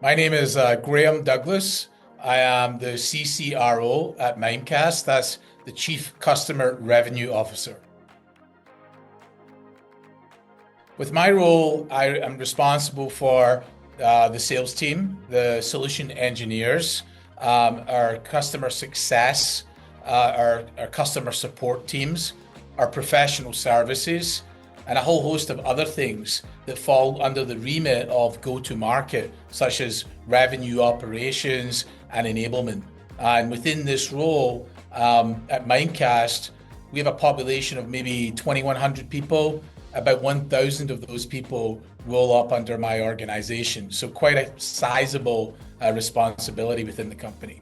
My name is Graham Douglas. I am the CCRO at Mimecast. That's the Chief Customer Revenue Officer. With my role, I am responsible for the sales team, the solution engineers, our customer success, our customer support teams, our professional services, and a whole host of other things that fall under the remit of go-to-market, such as revenue operations and enablement. And within this role, at Mimecast, we have a population of maybe 2,100 people. About 1,000 of those people roll up under my organization. So quite a sizable responsibility within the company.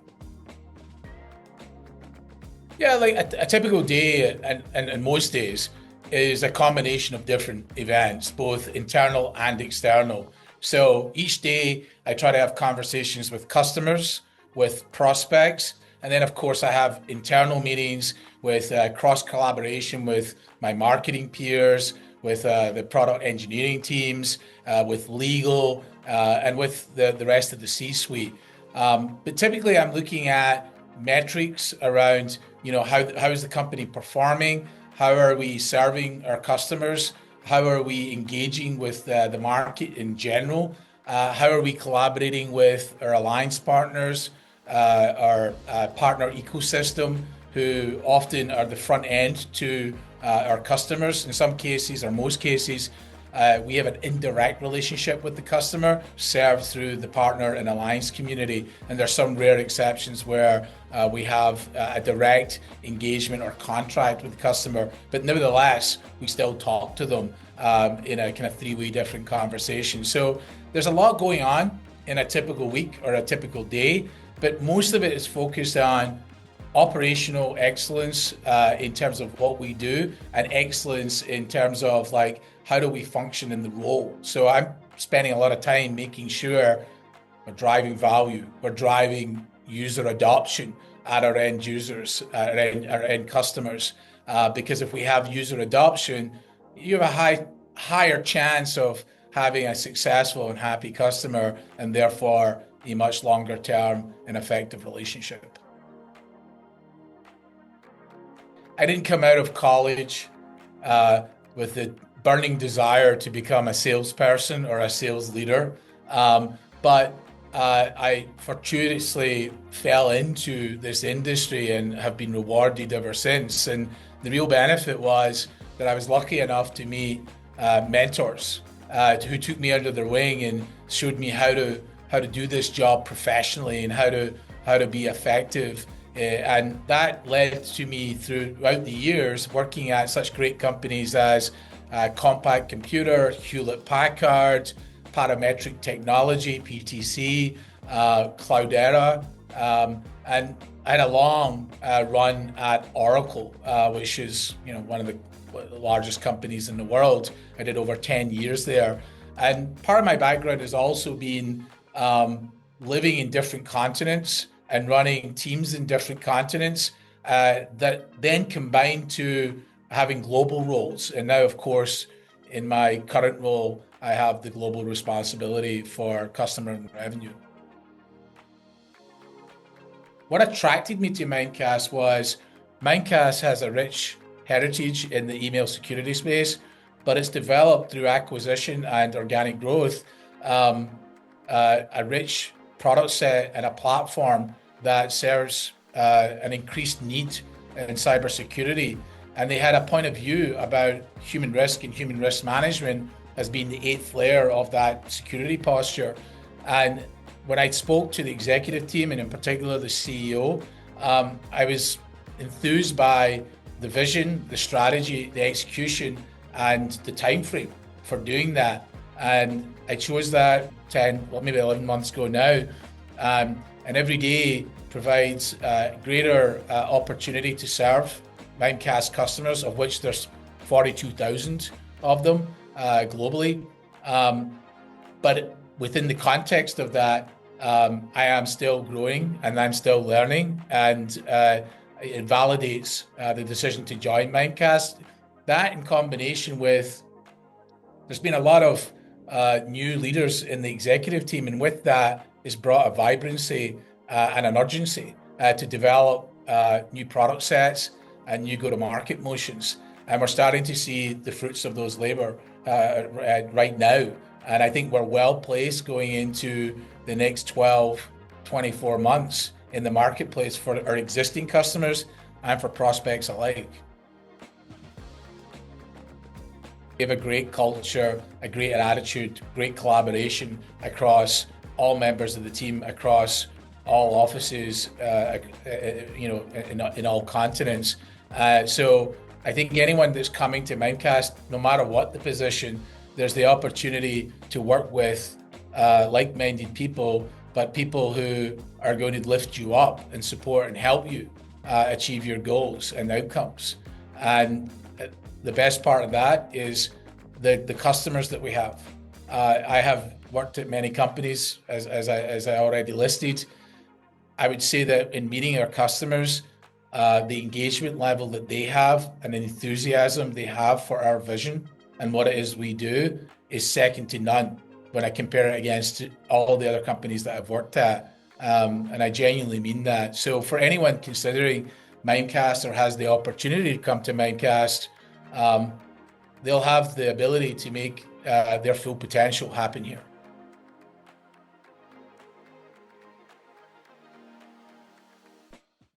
Yeah, like a typical day and most days is a combination of different events, both internal and external. So each day I try to have conversations with customers, with prospects, and then of course I have internal meetings with cross collaboration with my marketing peers, with the product engineering teams, with legal, and with the rest of the C-suite. But typically I'm looking at metrics around, how is the company performing? How are we serving our customers? How are we engaging with the market in general? How are we collaborating with our alliance partners, our partner ecosystem, who often are the front end to our customers? In some cases, or most cases, we have an indirect relationship with the customer served through the partner and alliance community. And there's some rare exceptions where we have a direct engagement or contract with the customer, but nevertheless, we still talk to them in a kind of three-way different conversation. So there's a lot going on in a typical week or a typical day, but most of it is focused on operational excellence in terms of what we do, and excellence in terms of like how do we function in the role. So I'm spending a lot of time making sure we're driving value, we're driving user adoption at our end users, our end customers, because if we have user adoption, you have a higher chance of having a successful and happy customer, and therefore a much longer term and effective relationship. I didn't come out of college with the burning desire to become a salesperson or a sales leader, but I fortuitously fell into this industry and have been rewarded ever since. And the real benefit was that I was lucky enough to meet mentors who took me under their wing and showed me how to do this job professionally and how to be effective. And that led to me throughout the years working at such great companies as Compaq Computer, Hewlett Packard, Parametric Technology, PTC, Cloudera, and I had a long run at Oracle, which is one of the largest companies in the world. I did over 10 years there, and part of my background has also been living in different continents and running teams in different continents that then combine to having global roles. And now, of course, in my current role, I have the global responsibility for customer and revenue. What attracted me to Mimecast was Mimecast has a rich heritage in the email security space, but it's developed through acquisition and organic growth, a rich product set and a platform that serves an increased need in cybersecurity. And they had a point of view about human risk and human risk management as being the eighth layer of that security posture. And when I spoke to the executive team, and in particular the CEO, I was enthused by the vision, the strategy, the execution, and the time frame for doing that. And I chose that 10, well, maybe 11 months ago now. And every day provides greater opportunity to serve Mimecast customers, of which there's 42,000 of them globally. But within the context of that, I am still growing and I'm still learning, and it validates the decision to join Mimecast. That in combination with, there's been a lot of new leaders in the executive team, and with that is brought a vibrancy and an urgency to develop new product sets and new go-to-market motions. And we're starting to see the fruits of those labor right now. And I think we're well placed going into the next 12, 24 months in the marketplace for our existing customers and for prospects alike. We have a great culture, a great attitude, great collaboration across all members of the team, across all offices, in all continents. So I think anyone that's coming to Mimecast, no matter what the position, there's the opportunity to work with like-minded people, but people who are going to lift you up and support and help you achieve your goals and outcomes. And the best part of that is the customers that we have. I have worked at many companies, as I already listed. I would say that in meeting our customers, the engagement level that they have and the enthusiasm they have for our vision and what it is we do is second to none when I compare it against all the other companies that I've worked at. And I genuinely mean that. So for anyone considering Mimecast or has the opportunity to come to Mimecast, they'll have the ability to make their full potential happen here.